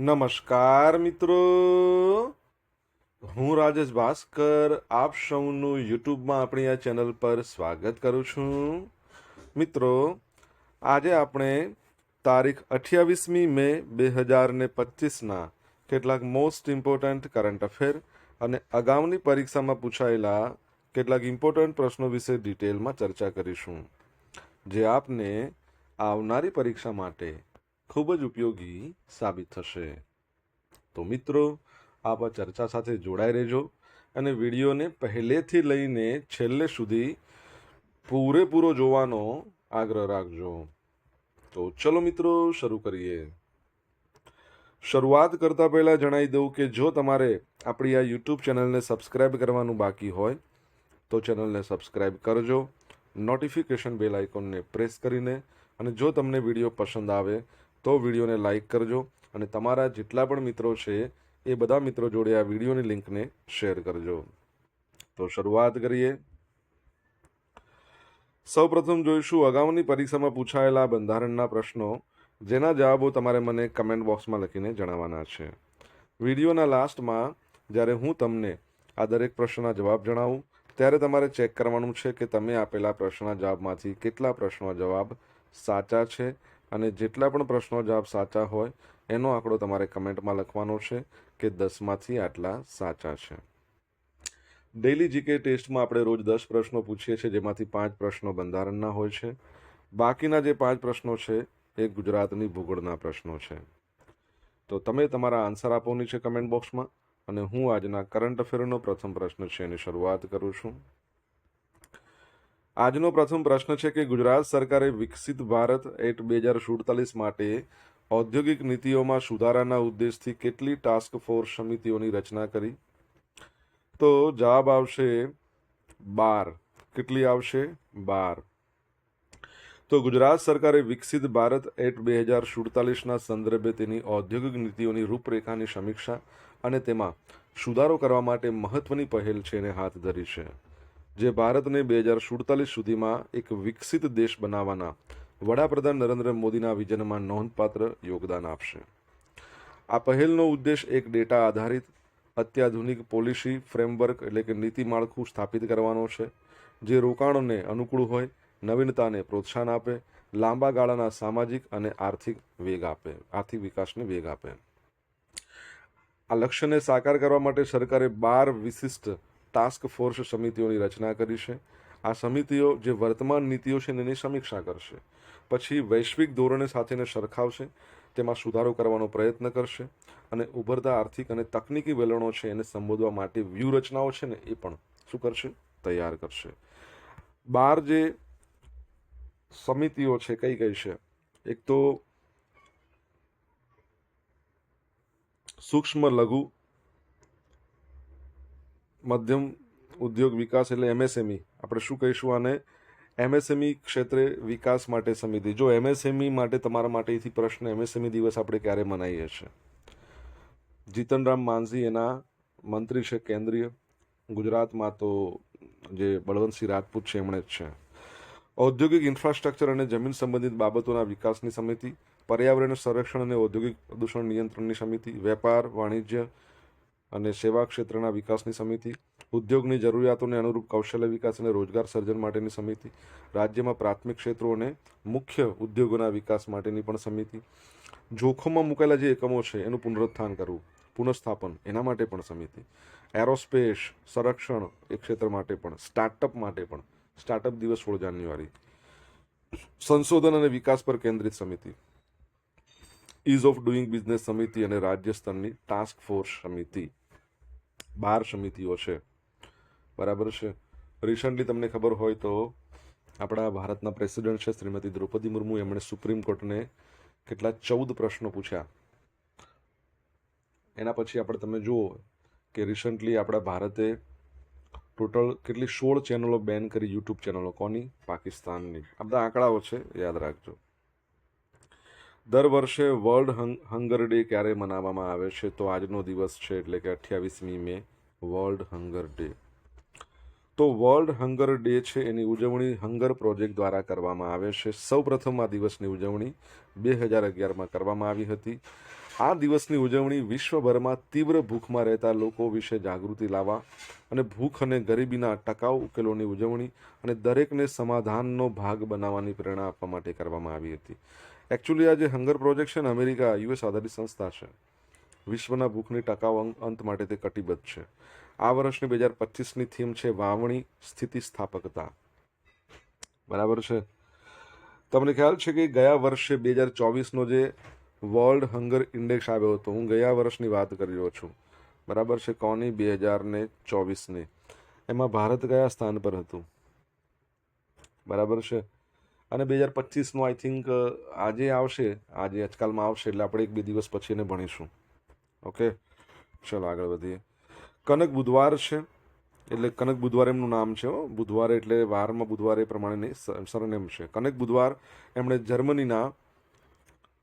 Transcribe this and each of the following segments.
નમસ્કાર મિત્રો, હું રાજેશ ભાસ્કર આપ સૌનું યુટ્યુબમાં આપણી આ ચેનલ પર સ્વાગત કરું છું. મિત્રો, આજે આપણે તારીખ 28મી મે 2025ના કેટલાક મોસ્ટ ઇમ્પોર્ટન્ટ કરંટ અફેર અને અગાઉની પરીક્ષામાં પૂછાયેલા કેટલાક ઇમ્પોર્ટન્ટ પ્રશ્નો વિશે ડિટેલમાં ચર્ચા કરીશું, જે આપને આવનારી પરીક્ષા માટે ખૂબ જ ઉપયોગી સાબિત થશે. તો મિત્રો, આપ આ ચર્ચા સાથે જોડાઈ રહેજો અને વિડીયોને પહેલેથી લઈને છેલ્લે સુધી પૂરેપૂરો જોવાનો આગ્રહ રાખજો. તો ચલો મિત્રો, શરૂ કરીએ. શરૂઆત કરતા પહેલા જણાવી દઉં કે જો તમારે આપણી આ યુટ્યુબ ચેનલને સબસ્ક્રાઇબ કરવાનું બાકી હોય તો ચેનલને સબસ્ક્રાઇબ કરજો, નોટિફિકેશન બેલ આઇકોનને પ્રેસ કરીને, અને જો તમને વિડીયો પસંદ આવે તો વિડીયોને લાઈક કરજો અને તમારા જેટલા પણ મિત્રો છે એ બધા મિત્રો જોડે આ વિડીયોની લિંકને શેર કરજો. તો શરૂઆત કરીએ. સૌપ્રથમ જોઈશું અગાઉની પરીક્ષામાં પૂછાયેલા બંધારણના પ્રશ્નો, જેના જવાબો તમારે મને કમેન્ટ બોક્સમાં લખીને જણાવવાના છે. વિડીયોના લાસ્ટમાં જ્યારે હું તમને આ દરેક પ્રશ્નના જવાબ જણાવું ત્યારે તમારે ચેક કરવાનું છે કે તમે આપેલા પ્રશ્નના જવાબમાંથી કેટલા પ્રશ્નો જવાબ સાચા છે, અને જેટલા પણ પ્રશ્નો જવાબ સાચા હોય એનો આંકડો તમારે કમેન્ટમાં લખવાનો છે કે 10માંથી આટલા સાચા છે. ડેઇલી જીકે ટેસ્ટમાં આપણે રોજ 10 પ્રશ્નો પૂછીએ છીએ, જેમાંથી 5 પ્રશ્નો બંધારણના હોય છે. બાકીના જે 5 પ્રશ્નો છે એ ગુજરાતની ભૂગોળના પ્રશ્નો છે. તો તમે તમારા આન્સર આપવાની છે કમેન્ટ બોક્સમાં, અને હું આજના કરંટ અફેરનો પ્રથમ પ્રશ્ન છે એની શરૂઆત કરું છું. આજનો પ્રથમ પ્રશ્ન છે કે ગુજરાત સરકારે વિકસિત ભારત એટ 2047 માટે ઔદ્યોગિક નીતિઓમાં સુધારાના ઉદ્દેશથી કેટલી ટાસ્ક ફોર્સ સમિતિઓની રચના કરી? તો જવાબ આવશે 12. કેટલી આવશે? 12. તો ગુજરાત સરકારે વિકસિત ભારત એટ 2047ના સંદર્ભે તેની ઔદ્યોગિક નીતિઓની રૂપરેખાની સમીક્ષા અને તેમાં સુધારો કરવા માટે મહત્વની પહેલ છે એને હાથ ધરી છે, જે ભારતને 2047 સુધીમાં એક વિકસિત દેશ બનાવવાના વડાપ્રધાન નરેન્દ્ર મોદીના વિઝનમાં નોંધપાત્ર યોગદાન આપશે. આ પહેલનો ઉદ્દેશ એક ડેટા આધારિત અત્યાધુનિક પોલિસી ફ્રેમવર્ક એટલે કે નીતિ માળખું સ્થાપિત કરવાનો છે, જે રોકાણોને અનુકૂળ હોય, નવીનતાને પ્રોત્સાહન આપે, લાંબા ગાળાના સામાજિક અને આર્થિક વિકાસને વેગ આપે. આ લક્ષ્યને સાકાર કરવા માટે સરકારે 12 વિશિષ્ટ ટાસ્ક ફોર્સ સમિતિઓની રચના કરી છે. આ સમિતિઓ જે વર્તમાન નીતિઓ છે એની સમીક્ષા કરશે, પછી વૈશ્વિક ધોરણે સાથેને સરખાવશે, તેમાં સુધારો કરવાનો પ્રયત્ન કરશે, અને ઉભરતા આર્થિક અને તકનીકી વલણો છે એને સંબોધવા માટે વ્યૂહરચનાઓ છે ને એ પણ શું કરશે? તૈયાર કરશે. 12 જે સમિતિઓ છે કઈ કઈ છે? એક તો સૂક્ષ્મ લઘુ મધ્યમ ઉદ્યોગ વિકાસ એટલે એમએસએમઈ, આપણે શું કહીશું આને? એમએસએમઈ ક્ષેત્રે વિકાસ માટે સમિતિ. જો એમએસએમઈ માટે તમારા માટેથી પ્રશ્ન, એમએસએમઈ દિવસ આપણે ક્યારે મનાવીએ છીએ? જીતનરામ માંઝી એના મંત્રી છે કેન્દ્રીય. ગુજરાતમાં તો જે બળવંતસિંહ રાજપૂત છે એમણે જ છે. ઔદ્યોગિક ઇન્ફ્રાસ્ટ્રક્ચર અને જમીન સંબંધિત બાબતોના વિકાસની સમિતિ, પર્યાવરણ સંરક્ષણ અને ઔદ્યોગિક પ્રદૂષણ નિયંત્રણની સમિતિ, વેપાર વાણિજ્ય અને સેવા ક્ષેત્રના વિકાસની સમિતિ, ઉદ્યોગની જરૂરિયાતોને અનુરૂપ કૌશલ્ય વિકાસ અને રોજગાર સર્જન માટેની સમિતિ, રાજ્યમાં પ્રાથમિક ક્ષેત્રો અને મુખ્ય ઉદ્યોગોના વિકાસ માટેની પણ સમિતિ, જોખમમાં મુકાયેલા જે એકમો છે એનું પુનરુત્થાન કરવું, પુનઃસ્થાપન એના માટે પણ સમિતિ, એરોસ્પેસ સંરક્ષણ એ ક્ષેત્ર માટે પણ, સ્ટાર્ટઅપ માટે પણ, સ્ટાર્ટઅપ દિવસ 16 જાન્યુઆરી, સંશોધન અને વિકાસ પર કેન્દ્રિત સમિતિ, ઇઝ ઓફ ડુઈંગ બિઝનેસ સમિતિ અને રાજ્ય સ્તરની ટાસ્ક ફોર્સ સમિતિ. 12 સમિતિઓ છે, બરાબર છે. રિસન્ટલી તમને ખબર હોય તો આપણા ભારતના પ્રેસિડેન્ટ છે શ્રીમતી દ્રૌપદી મુર્મુ, એમણે સુપ્રીમ કોર્ટને કેટલા 14 પ્રશ્નો પૂછ્યા. એના પછી આપણે તમે જુઓ કે રિસન્ટલી આપણા ભારતે ટોટલ કેટલી 16 ચેનલો બેન કરી, યુટ્યુબ ચેનલો. કોની? પાકિસ્તાનની. આ બધા આંકડાઓ છે, યાદ રાખજો. દર વર્ષે વર્લ્ડ હંગર ડે ક્યારે મનાવવામાં આવે છે? તો આજનો દિવસ છે, એટલે કે 28મી મે, વર્લ્ડ હંગર ડે. તો વર્લ્ડ હંગર ડે છે એની ઉજવણી હંગર પ્રોજેક્ટ દ્વારા કરવામાં આવે છે. સૌપ્રથમ આ દિવસની ઉજવણી 2011માં કરવામાં આવી હતી. આ દિવસની ઉજવણી વિશ્વભરમાં તીવ્ર ભૂખમાં રહેતા લોકો વિશે જાગૃતિ લાવવા અને ભૂખ અને ગરીબીના ટકાઉ ઉકેલોની ઉજવણી અને દરેકને સમાધાનનો ભાગ બનાવવાની પ્રેરણા આપવા માટે કરવામાં આવી હતી. એકચ્યુઅલી આ જે હંગર પ્રોજેક્ટ છે ને, અમેરિકા યુએસ આધારિત સંસ્થા છે. વિશ્વના ભૂખની ટકાઉ અંત માટે તે કટિબદ્ધ છે. આ વર્ષની 2025ની થીમ છે વાવણી સ્થિતિસ્થાપકતા. બરાબર છે. તમને ખ્યાલ છે કે ગયા વર્ષે 2024નો જે વર્લ્ડ હંગર ઇન્ડેક્સ આવ્યો હતો, હું ગયા વર્ષની વાત કરી રહ્યો છું, બરાબર છે, કોની 2024ની, એમાં ભારત કયા સ્થાન પર હતું, બરાબર છે. અને 2025નું આઈ થિંક આજે આવશે, આજે આજકાલમાં આવશે, એટલે આપણે 1-2 દિવસ પછી એને ભણીશું. ઓકે, ચલો આગળ વધીએ. કનક બુધવાર છે, એટલે કનક બુધવાર એમનું નામ છે. બુધવારે એટલે વારમાં બુધવારે પ્રમાણેની સરનેમ છે. કનક બુધવાર એમણે જર્મનીના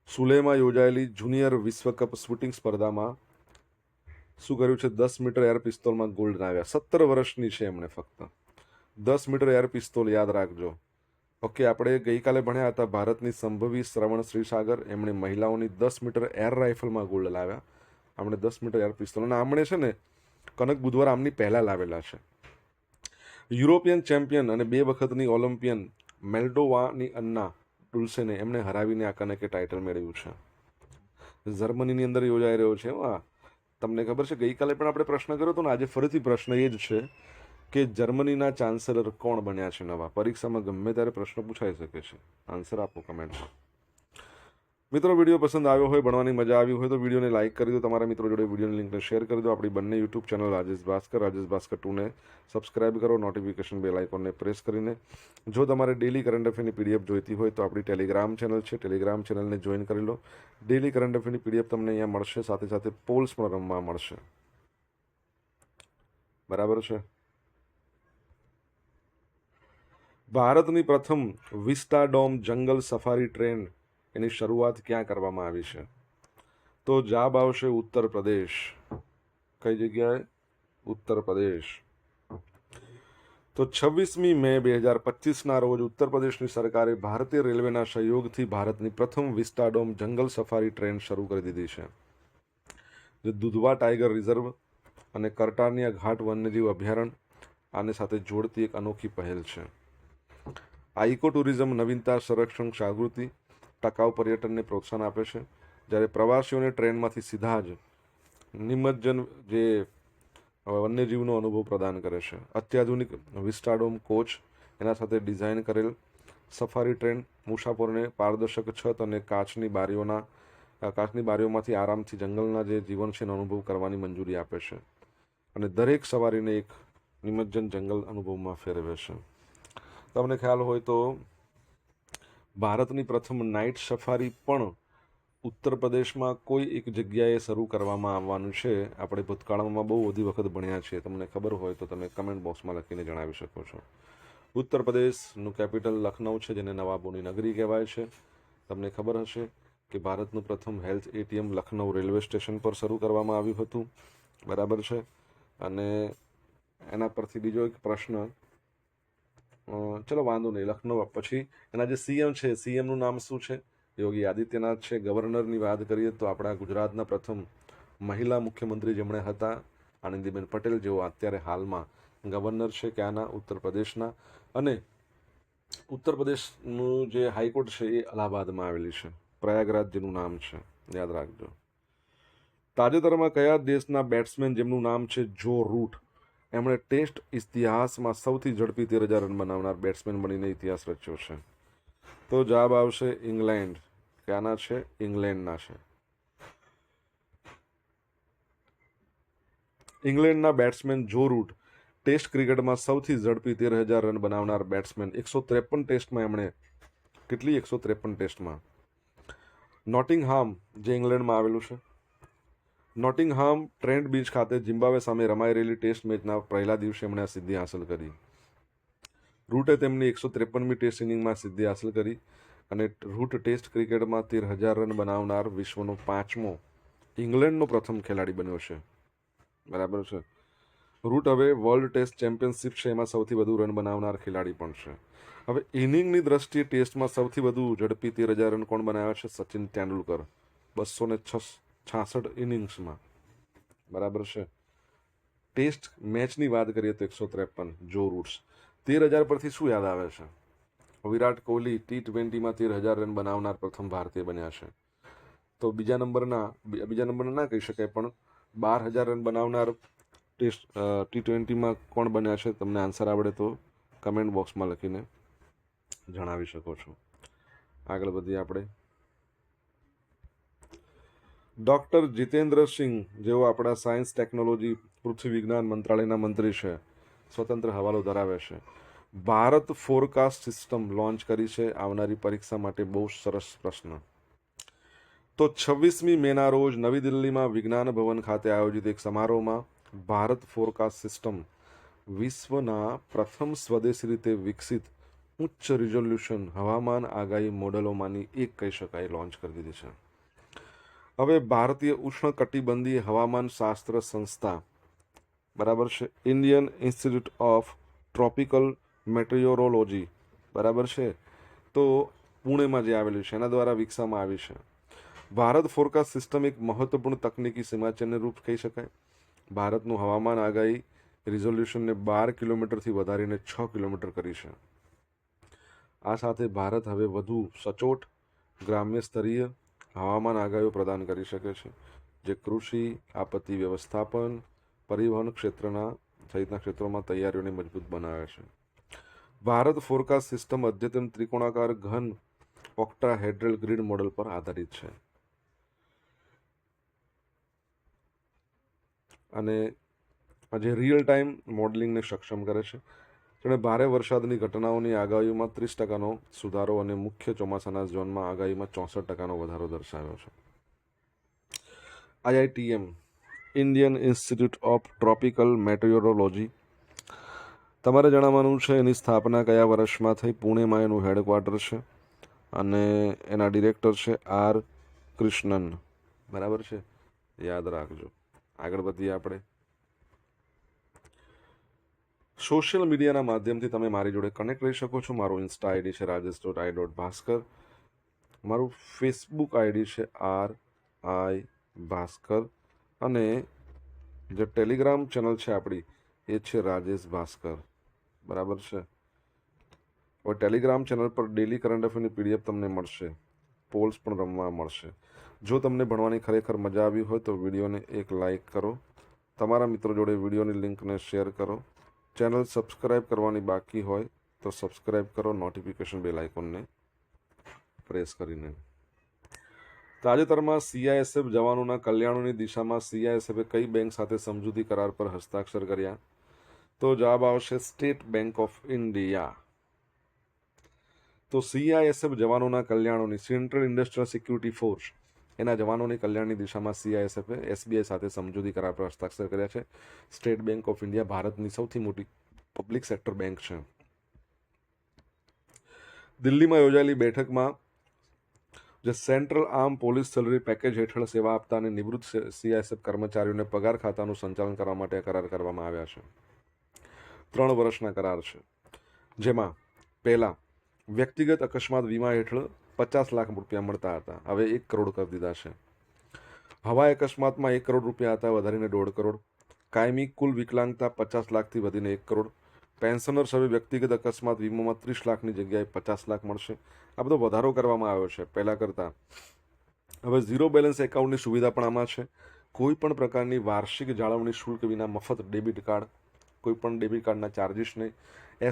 સુલેમાં યોજાયેલી જુનિયર વિશ્વકપ શૂટિંગ સ્પર્ધામાં શું કર્યું છે, 10 મીટર એર પિસ્તોલમાં ગોલ્ડ લાવ્યા. 17 વર્ષની છે એમણે, ફક્ત 10 મીટર એર પિસ્તોલ, યાદ રાખજો. ઓકે, આપણે ગઈકાલે ભણ્યા હતા ભારતની સંભવી શ્રવણ શ્રીસાગર, એમણે મહિલાઓની 10 મીટર એર રાઇફલમાં ગોલ્ડ લાવ્યા. આમણે 10 મીટર એર પિસ્તોલ, અને આમણે છે ને કનક બુધવાર આમની પહેલા લાવેલા છે. યુરોપિયન ચેમ્પિયન અને 2 વખતની ઓલિમ્પિયન મેલ્ડોવાની અન્ના ડુલ્સેને એમણે હરાવીને આ કનકે ટાઇટલ મેળવ્યું છે. જર્મનીની અંદર યોજાઈ રહ્યો છે. તમને ખબર છે ગઈકાલે પણ આપણે પ્રશ્ન કર્યો હતો ને, આજે ફરીથી પ્રશ્ન એ જ છે કે જર્મનીના ચાન્સેલર કોણ બન્યા છે નવા. પરીક્ષામાં ગમે ત્યારે પ્રશ્ન પૂછાઈ શકે છે. આન્સર આપો કમેન્ટમાં. મિત્રો, વિડીયો પસંદ આવ્યો હોય, ભણવાની મજા આવી હોય તો વિડીયોને લાઇક કરી દો. તમારા મિત્રો જોડે વિડીયોની લિંકને શેર કરી દો. આપણી બંને યુટ્યુબ ચેનલ રાજેશ ભાસ્કર 2ને સબસ્ક્રાઇબ કરો, નોટિફિકેશન બેલ આઇકોનને પ્રેસ કરીને. જો તમારે ડેલી કરંટ અફેરની પીડીએફ જોઈતી હોય તો આપણી ટેલિગ્રામ ચેનલ છે, ટેલિગ્રામ ચેનલને જોઈન કરી લો. ડેલી કરંટ અફેરની પીડીએફ તમને અહીંયા મળશે, સાથે સાથે પોલ્સ પણ રમવા મળશે. બરાબર છે. ભારતની પ્રથમ વિસ્ટાડોમ જંગલ સફારી ટ્રેન, એની શરૂઆત ક્યાં કરવામાં આવી છે? તો જવાબ આવશે ઉત્તર પ્રદેશ. કઈ જગ્યાએ? ઉત્તર પ્રદેશ. તો 26મી મે 2025ના રોજ ઉત્તર પ્રદેશની સરકારે ભારતીય રેલવેના સહયોગથી ભારતની પ્રથમ વિસ્ટાડોમ જંગલ સફારી ટ્રેન શરૂ કરી દીધી છે. જે દુધવા ટાઈગર રિઝર્વ અને કરટાનિયા ઘાટ વન્યજીવ અભયારણ્ય આને સાથે જોડતી એક અનોખી પહેલ છે. આ ઇકો ટુરિઝમ નવીનતા, સંરક્ષણ, જાગૃતિ, ટકાઉ પર્યટનને પ્રોત્સાહન આપે છે, જ્યારે પ્રવાસીઓને ટ્રેનમાંથી સીધા જ નિમજ્જન જે વન્યજીવનો અનુભવ પ્રદાન કરે છે. અત્યાધુનિક વિસ્ટાડોમ કોચ, એના સાથે ડિઝાઇન કરેલ સફારી ટ્રેન મુસાફરોને પારદર્શક છત અને કાચની બારીઓમાંથી આરામથી જંગલના જે જીવન છે એનો અનુભવ કરવાની મંજૂરી આપે છે, અને દરેક સવારીને એક નિમજ્જન જંગલ અનુભવમાં ફેરવે છે. તમને ખ્યાલ હોય તો ભારતની પ્રથમ નાઇટ સફારી પણ ઉત્તર પ્રદેશમાં કોઈ એક જગ્યાએ શરૂ કરવામાં આવવાનું છે. આપણે ભૂતકાળમાં બહુ બધી વખત ભણ્યા છીએ. તમને ખબર હોય તો તમે કમેન્ટ બોક્સમાં લખીને જણાવી શકો છો. ઉત્તર પ્રદેશનું કેપિટલ લખનઉ છે, જેને નવાબોની નગરી કહેવાય છે. તમને ખબર હશે કે ભારતનું પ્રથમ health ATM Lucknow railway station પર શરૂ કરવામાં આવ્યું હતું. બરાબર છે. અને એના પરથી બીજો એક પ્રશ્ન, ચલો વાંધો નહીં, લખનઉ પછી એના જે સીએમ છે, સીએમનું નામ શું છે? યોગી આદિત્યનાથ છે. ગવર્નરની વાત કરીએ તો આપણા ગુજરાતના પ્રથમ મહિલા મુખ્યમંત્રી જેમણે હતા, આનંદીબેન પટેલ, જેઓ અત્યારે હાલમાં ગવર્નર છે ક્યાંના? ઉત્તર પ્રદેશના. અને ઉત્તર પ્રદેશનું જે હાઈકોર્ટ છે એ અલ્હાબાદમાં આવેલી છે, પ્રયાગરાજ જેનું નામ છે, યાદ રાખજો. તાજેતરમાં કયા દેશના બેટ્સમેન જેમનું નામ છે જો રૂટ, એમણે ટેસ્ટ ઇતિહાસમાં સૌથી ઝડપી 13,000 રન બનાવનાર બેટ્સમેન બનીને ઇતિહાસ રચ્યો છે? તો જવાબ આવશે ઇંગ્લેન્ડ. ક્યાંના છે? ઇંગ્લેન્ડના છે. ઇંગ્લેન્ડના બેટ્સમેન જો રૂટ ટેસ્ટ ક્રિકેટમાં સૌથી ઝડપી 13,000 રન બનાવનાર બેટ્સમેન. 153 ટેસ્ટમાં એમણે, કેટલી? 153 ટેસ્ટમાં. નોટિંગહામ, જે ઇંગ્લેન્ડમાં આવેલું છે, નોટિંગહામ ટ્રેન્ટ બીચ ખાતે ઝિમ્બાબ્વે સામે રમાઈ રહેલી ટેસ્ટ મેચના પહેલા દિવસે એમણે આ સિદ્ધિ હાંસલ કરી. રૂટે તેમની 153મી ટેસ્ટ ઇનિંગમાં સિદ્ધિ હાંસલ કરી, અને રૂટ ટેસ્ટ ક્રિકેટમાં 13,000 રન બનાવનાર વિશ્વનો 5મો ઇંગ્લેન્ડનો પ્રથમ ખેલાડી બન્યો છે. બરાબર છે. રૂટ હવે વર્લ્ડ ટેસ્ટ ચેમ્પિયનશિપ છે એમાં સૌથી વધુ રન બનાવનાર ખેલાડી પણ છે. હવે ઇનિંગની દ્રષ્ટિએ ટેસ્ટમાં સૌથી વધુ ઝડપી 13,000 રન કોણ બનાવ્યા છે? સચિન તેંડુલકર, 206 66 ઇનિંગ્સમાં, બરાબર છે. ટેસ્ટ મેચની વાત કરીએ તો 153. જો રૂટ્સ 13,000 પરથી શું યાદ આવે છે? વિરાટ કોહલી T20માં 13,000 રન બનાવનાર પ્રથમ ભારતીય બન્યા છે. તો બીજા નંબરના ના કહી શકાય, પણ 12,000 રન બનાવનાર ટેસ્ટ T20માં કોણ બન્યા છે? તમને આન્સર આવડે તો કમેન્ટ બોક્સમાં લખીને જણાવી શકો છો. આગળ વધીએ આપણે. ડોક્ટર જીતેન્દ્ર સિંહ, જેઓ આપણા સાયન્સ ટેકનોલોજી પૃથ્વી વિજ્ઞાન મંત્રાલયના મંત્રી છે, સ્વતંત્ર હવાલો ધરાવે છે. ભારત ફોરકાસ્ટ સિસ્ટમ લોન્ચ કરી છે આવનારી પરીક્ષા માટે. બહુ સરસ પ્રશ્ન. તો 26મી મેના રોજ નવી દિલ્હીમાં વિજ્ઞાન ભવન ખાતે આયોજિત એક સમારોહમાં ભારત ફોરકાસ્ટ સિસ્ટમ વિશ્વના પ્રથમ સ્વદેશી રીતે વિકસિત ઉચ્ચ રિઝોલ્યુશન હવામાન આગાહી મોડેલોમાંની એક કહી શકાય, લોન્ચ કરી દીધી છે. હવે ભારતીય ઉષ્ણકટિબંધીય હવામાન શાસ્ત્ર સંસ્થા, બરાબર છે, ઇન્ડિયન ઇન્સ્ટિટ્યૂટ ઓફ ટ્રોપિકલ મેટ્રિયોરોલોજી, બરાબર છે, તો પુણેમાં જે આવેલું છે એના દ્વારા વિકસાવવામાં આવી છે. ભારત ફોરકાસ્ટ સિસ્ટમ એક મહત્વપૂર્ણ તકનીકી સીમાચિહ્ન રૂપ કહી શકાય. ભારતનું હવામાન આગાહી રિઝોલ્યુશનને 12 કિલોમીટરથી વધારીને 6 કિલોમીટર કરી છે. આ સાથે ભારત હવે વધુ સચોટ ગ્રામ્ય સ્તરીય હવામાન આગાહીઓ પ્રદાન કરી શકે છે, જે કૃષિ, આપત્તિ વ્યવસ્થાપન, પરિવહન સહિતના ક્ષેત્રોમાં તૈયારીઓને મજબૂત બનાવે છે. ભારત ફોરકાસ્ટ સિસ્ટમ અદ્યતન ત્રિકોણાકાર ઘન ઓક્ટાહેડ્રલ ગ્રીડ મોડેલ પર આધારિત છે અને જે રિયલ ટાઈમ મોડેલિંગને સક્ષમ કરે છે. જેણે ભારે વરસાદની ઘટનાઓની આગાહીઓમાં 30% સુધારો અને મુખ્ય ચોમાસાના ઝોનમાં આગાહીમાં 64% વધારો દર્શાવ્યો છે. IITM, Indian Institute of Tropical Meteorology, તમારે જણાવવાનું છે એની સ્થાપના કયા વર્ષમાં થઈ. પુણેમાં એનું હેડક્વાર્ટર છે અને એના ડિરેક્ટર છે R. કૃષ્ણન, બરાબર છે, યાદ રાખજો. આગળ વધીએ આપણે. સોશિયલ મીડિયાના માધ્યમથી તમે મારી જોડે કનેક્ટ રહી શકો છો. મારું ઇન્સ્ટા આઈડી છે rajesh.i.bhaskar. મારું ફેસબુક આઈડી છે RI ભાસ્કર અને જે ટેલિગ્રામ ચેનલ છે આપણી એ છે રાજેશ ભાસ્કર, બરાબર છે. હવે ટેલિગ્રામ ચેનલ પર ડેલી કરંટ અફેરની PDF તમને મળશે, પોલ્સ પણ રમવા મળશે. જો તમને ભણવાની ખરેખર મજા આવી હોય તો વિડીયોને એક લાઈક કરો, તમારા મિત્રો જોડે વિડીયોની લિંકને શેર કરો. ચેનલ સબસ્ક્રાઇબ કરવાની બાકી હોય તો સબસ્ક્રાઇબ કરો, નોટિફિકેશન બેલ આઇકોનને પ્રેસ કરીને. તાજેતરમાં CISF જવાનોના કલ્યાણોની દિશામાં CISFે કઈ બેંક સાથે સમજૂતી કરાર પર હસ્તાક્ષર કર્યા? તો જવાબ આવશે સ્ટેટ બેંક ઓફ ઇન્ડિયા. તો CISF જવાનોના કલ્યાણોની, સેન્ટ્રલ ઇન્ડસ્ટ્રીયલ સિક્યુરિટી ફોર્સ, એના જવાનોની કલ્યાણની દિશામાં CISFે SBI સાથે સમજૂતી કરાર પર હસ્તાક્ષર કર્યા છે. સ્ટેટ બેંક ઓફ ઇન્ડિયા ભારતની સૌથી મોટી પબ્લિક સેક્ટર બેંક છે. દિલ્હીમાં યોજાયેલી બેઠકમાં જે central arm police salary package હેઠળ સેવા આપતા અને નિવૃત્ત CISF કર્મચારીઓને પગાર ખાતાનું સંચાલન કરવા માટે કરાર કરવામાં આવ્યા છે. 3 વર્ષના કરાર છે, જેમાં પહેલા વ્યક્તિગત અકસ્માત વીમા હેઠળ 50 લાખ રૂપિયા મળતા હતા, હવે 1 કરોડ કરી દીધા છે. હવાઈ અકસ્માતમાં 1 કરોડ રૂપિયા હતા, વધારીને 1.5 કરોડ. કાયમી કુલ વિકલાંગતા 50 લાખથી વધીને 1 કરોડ. પેન્શનર્સ હવે વ્યક્તિગત અકસ્માત વીમામાં 30 લાખની જગ્યાએ 50 લાખ મળશે. આ બધો વધારો કરવામાં આવ્યો છે પહેલાં કરતાં. હવે ઝીરો બેલેન્સ એકાઉન્ટની સુવિધા પણ આમાં છે. કોઈ પણ પ્રકારની વાર્ષિક જાળવણી શુલ્ક વિના મફત ડેબિટ કાર્ડ, કોઈ પણ ડેબિટ કાર્ડના ચાર્જિસ નહીં.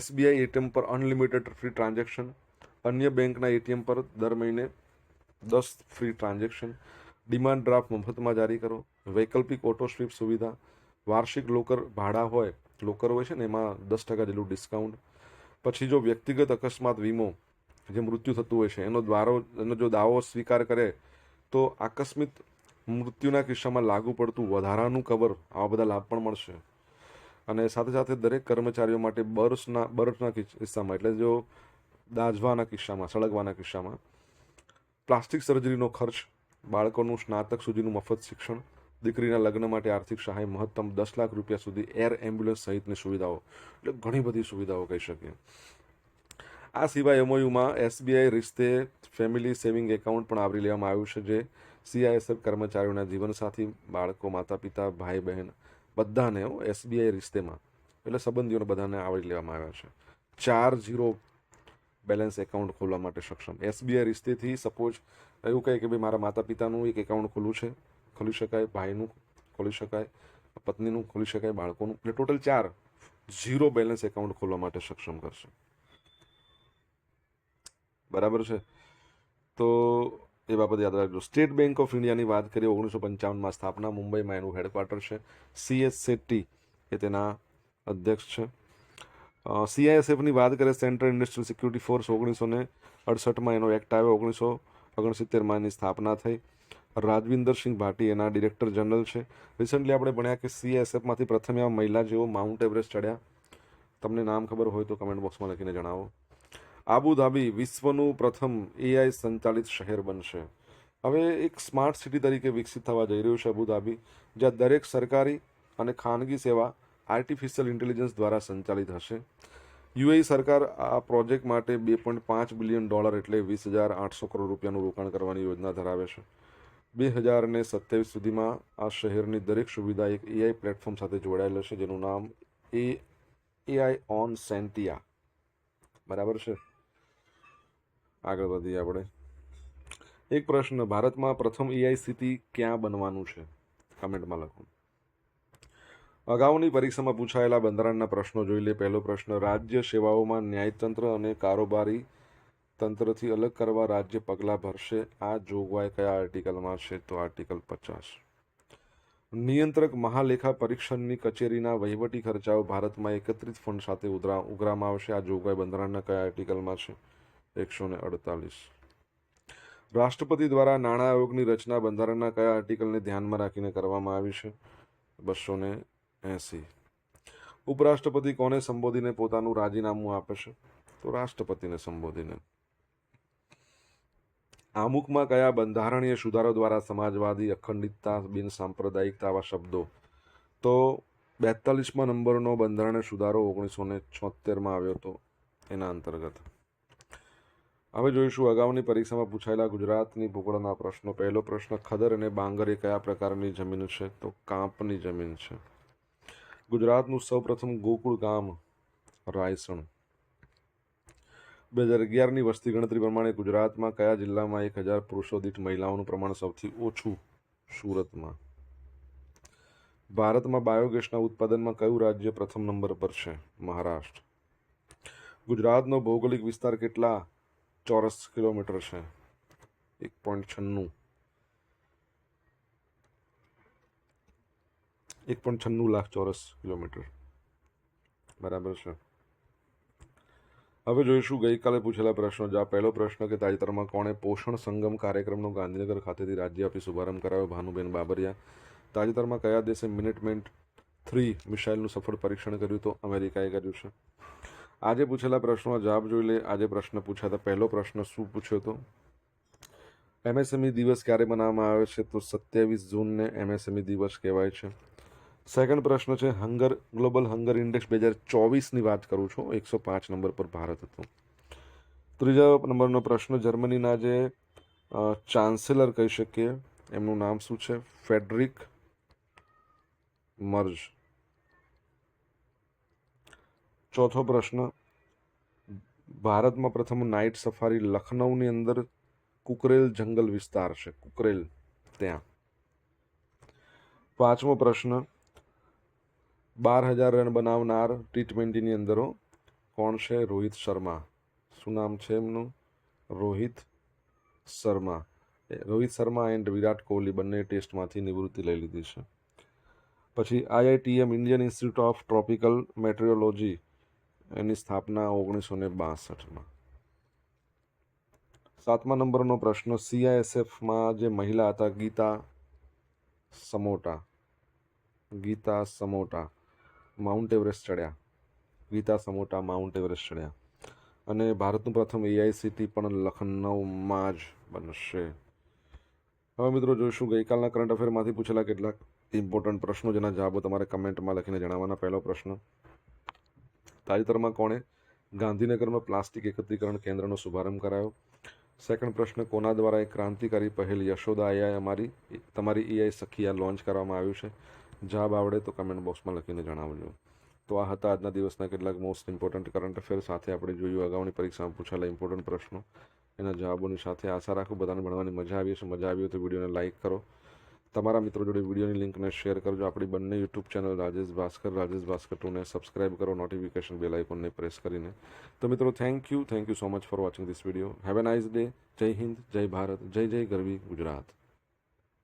SBI ATM પર અનલિમિટેડ ફ્રી ટ્રાન્ઝેક્શન, અન્ય બેંકના ATM પર દર મહિને 10 ફ્રી ટ્રાન્ઝેક્શન. ડિમાન્ડ ડ્રાફ્ટ મફતમાં જારી કરો. વૈકલ્પિક ઓટો સ્વીપ સુવિધા. વાર્ષિક લોકર ભાડા હોય, લોકર હોય છે ને, એમાં 10% જેટલું ડિસ્કાઉન્ટ. પછી જો વ્યક્તિગત અકસ્માત વીમો, જે મૃત્યુ થતું હોય છે એનો જો દાવો સ્વીકાર કરે તો આકસ્મિક મૃત્યુના કિસ્સામાં લાગુ પડતું વધારાનું કવર, આવા બધા લાભ પણ મળશે. અને સાથે સાથે દરેક કર્મચારીઓ માટે બર્થના કિસ્સામાં, એટલે જો દાઝવાના કિસ્સામાં, સળગવાના કિસ્સામાં, પ્લાસ્ટિક સર્જરીનો ખર્ચ, બાળકોનું સ્નાતક સુધીનું મફત શિક્ષણ, દીકરીના લગ્ન માટે આર્થિક સહાય, મહત્તમ 10 લાખ રૂપિયા સુધી એર એમ્બ્યુલન્સ સહિતની સુવિધાઓ. એટલે ઘણી બધી સુવિધાઓ કહી શકીએ. આ સિવાય MOUમાં SBI રિશ્તે ફેમિલી સેવિંગ એકાઉન્ટ પણ આવરી લેવામાં આવ્યું છે, જે સીઆઈએસએફ કર્મચારીઓના જીવનસાથી, બાળકો, માતા પિતા, ભાઈ બહેન બધાને એસબીઆઈ રિશ્તેમાં એટલે સંબંધીઓને બધાને આવરી લેવામાં આવ્યા છે. 4 બેલેન્સ એકાઉન્ટ ખોલવા માટે સક્ષમ. એસબીઆઈ રિશ્તેથી સપોઝ એવું કહે કે ભાઈ મારા માતા પિતાનું એક એકાઉન્ટ ખોલી શકાય, ભાઈનું ખોલી શકાય, પત્નીનું ખોલી શકાય, બાળકોનું, એટલે ટોટલ 4 બેલેન્સ એકાઉન્ટ ખોલવા માટે સક્ષમ કરશે. બરાબર છે. તો એ બાબત યાદ રાખજો. સ્ટેટ બેંક ઓફ ઇન્ડિયાની વાત કરીએ, 1955માં સ્થાપના, મુંબઈમાં એનું હેડક્વાર્ટર છે. CS શેટ્ટી એ તેના અધ્યક્ષ છે. CISFની વાત કરીએ, સેન્ટ્રલ ઇન્ડસ્ટ્રીયલ સિક્યુરિટી ફોર્સ, 1968માં એનો એક્ટ આવ્યો, 1969માં એની સ્થાપના થઈ. રાજવિન્દર સિંહ ભાટી એના ડિરેક્ટર જનરલ છે. રિસન્ટલી આપણે ભણ્યા કે CISFમાંથી પ્રથમ એવા મહિલા જેઓ માઉન્ટ એવરેસ્ટ ચડ્યા. તમને નામ ખબર હોય તો કમેન્ટ બોક્સમાં લખીને જણાવો. આબુધાબી વિશ્વનું પ્રથમ AI સંચાલિત શહેર બનશે. હવે એક સ્માર્ટ સિટી તરીકે વિકસિત થવા જઈ રહ્યું છે અબુધાબી, જ્યાં દરેક સરકારી અને ખાનગી સેવા આર્ટિફિશિયલ ઇન્ટેલિજન્સ દ્વારા સંચાલિત હશે. UAE સરકાર આ પ્રોજેક્ટ માટે $2.5 બિલિયન એટલે 20,800 કરોડ રૂપિયાનું રોકાણ કરવાની યોજના ધરાવે છે. 2027 સુધીમાં આ શહેરની દરેક સુવિધા એક AI પ્લેટફોર્મ સાથે જોડાયેલ હશે, જેનું નામ AI ઓન સેન્ટિયા. બરાબર છે. આગળ વધીએ આપણે. એક પ્રશ્ન, ભારતમાં પ્રથમ AI સિટી ક્યાં બનવાનું છે? કમેન્ટમાં લખો. અગાઉની પરીક્ષામાં પૂછાયેલા બંધારણના પ્રશ્નો જોઈ લે. પહેલો પ્રશ્ન, રાજ્ય સેવાઓમાં ન્યાયતંત્ર અને કારોબારી તંત્રથી અલગ કરવા રાજ્ય પગલાં ભરશે. આ જોગવાઈ કયા આર્ટિકલમાં છે? તો આર્ટિકલ 50. નિયંત્રક મહાલેખા પરીક્ષણની કચેરીના વહીવટી ખર્ચાઓ ભારતમાં એકત્રિત ફંડ સાથે ઉઘરાવવામાં આવશે. આ જોગવાઈ બંધારણના કયા આર્ટિકલમાં છે? 148. રાષ્ટ્રપતિ દ્વારા નાણાં આયોગની રચના બંધારણના કયા આર્ટિકલને ધ્યાનમાં રાખીને કરવામાં આવી છે? 280. ઉપરાષ્ટ્રપતિ કોને સંબોધીને પોતાનું રાજીનામું આપે છે? તો રાષ્ટ્રપતિને સંબોધીને. આમુખમાં કયા બંધારણીય સુધારો દ્વારા સમાજવાદી, અખંડિતતા, બિનસાંપ્રદાયિકતા આવા શબ્દો? તો 42મા નંબરનો બંધારણીય સુધારો 1976માં આવ્યો હતો એના અંતર્ગત. હવે જોઈશું અગાઉની પરીક્ષામાં પૂછાયેલા ગુજરાતની ભૂગોળના પ્રશ્નો. પહેલો પ્રશ્ન, ખદર અને બાંગર એ કયા પ્રકારની જમીન છે? તો કાંપની જમીન છે. ગુજરાતનું સૌપ્રથમ ગોકુળ ગામ રાયસણ. 2011ની વસ્તી ગણતરી પ્રમાણે ગુજરાતમાં કયા જિલ્લામાં 1000 પુરુષો દીઠ મહિલાઓનું પ્રમાણ સૌથી ઓછું? સુરતમાં. ભારતમાં બાયોગેસના ઉત્પાદનમાં કયું રાજ્ય પ્રથમ નંબર પર છે? મહારાષ્ટ્ર. ગુજરાતનો ભૌગોલિક વિસ્તાર કેટલા ચોરસ કિલોમીટર છે? 1.96. 1.96 લાખ ચોરસ કિલોમીટર. બરાબર છે. હવે જોઈશું ગઈકાલે પૂછેલા પ્રશ્નો. જા પહેલો પ્રશ્ન કે તાજેતરમાં કોણે પોષણ સંગમ કાર્યક્રમનો ગાંધીનગર ખાતેથી રાજ્યવ્યાપી શુભારંભ કરાવ્યો? ભાનુબેન બાબરિયા. તાજેતરમાં કયા દેશે મિનિટમેન્ટ 3 મિસાઇલનું સફળ પરીક્ષણ કર્યું? તો અમેરિકાએ કર્યું છે. આજે પૂછેલા પ્રશ્નો જવાબ જોઈ લે. આજે પ્રશ્ન પૂછાતા પહેલો પ્રશ્ન શું પૂછ્યો હતો? MSME દિવસ ક્યારે મનાવવામાં આવે છે? તો 27 જૂનને MSME દિવસ કહેવાય છે. સેકન્ડ પ્રશ્ન છે, ગ્લોબલ હંગર ઇન્ડેક્સ 2024ની વાત કરું છું, 105 નંબર પર ભારત હતું. ત્રીજા નંબરનો પ્રશ્ન, જર્મનીના જે ચાન્સેલર કહી શકીએ એમનું નામ શું છે? Frederick merge. ચોથો પ્રશ્ન, ભારતમાં પ્રથમ નાઇટ સફારી લખનૌની અંદર કુકરેલ જંગલ વિસ્તાર છે, કુકરેલ ત્યાં. પાંચમો પ્રશ્ન, 12,000 રન બનાવનાર T20ની અંદર કોણ છે? રોહિત શર્મા. શું નામ છે એમનું? રોહિત શર્મા. રોહિત શર્મા એન્ડ વિરાટ કોહલી બંને ટેસ્ટમાંથી નિવૃત્તિ લઈ લીધી છે. પછી IITM Indian Institute of Tropical Meteorology એની સ્થાપના 1962માં. સાતમા નંબરનો પ્રશ્ન, CISFમાં જે મહિલા હતા ગીતા સમોટા માઉન્ટ એવરેસ્ટ ચડ્યા. ગીતા સમોટા માઉન્ટ એવરેસ્ટ ચડ્યા. અને ભારતનું પ્રથમ AI સિટી પણ લખનૌમાં જ બનશે. હવે મિત્રો જોઈશું ગઈકાલના કરંટ અફેરમાંથી પૂછેલા કેટલાક ઇમ્પોર્ટન્ટ પ્રશ્નો જેના જવાબો તમારે કમેન્ટમાં લખીને જણાવવાના. પહેલો પ્રશ્ન, તાજેતરમાં કોણે ગાંધીનગરમાં પ્લાસ્ટિક એકત્રીકરણ કેન્દ્રનો શુભારંભ કરાયો? સેકન્ડ પ્રશ્ન, કોના દ્વારા એક ક્રાંતિકારી પહેલ યશોદા એઆઈ તમારી એઆઈ સખી આ લોન્ચ કરવામાં આવ્યું છે? જવાબ આવડે તો કમેન્ટ બોક્સમાં લખીને જણાવજો. તો આ હતા આજના દિવસના કેટલાક મોસ્ટ ઇમ્પોર્ટન્ટ કરંટ અફેર. સાથે આપણે જોયું અગાઉની પરીક્ષામાં પૂછાયેલા ઇમ્પોર્ટન્ટ પ્રશ્નો, એના જવાબોની સાથે. આશા રાખું બધાને ભણવાની મજા આવી હશે. મજા આવી હોય તો વિડીયોને લાઇક કરો, તમારા મિત્રો જોડે વિડીયોની લિંકને શેર કરજો. આપણી બંને યુટ્યુબ ચેનલ રાજેશ ભાસ્કર 2ને સબસ્ક્રાઇબ કરો, નોટિફિકેશન બેલ આઇકોનને પ્રેસ કરીને. તો મિત્રો, thank you so much for watching this video. Have a nice day. જય હિન્દ, જય ભારત, જય જય ગરવી ગુજરાત.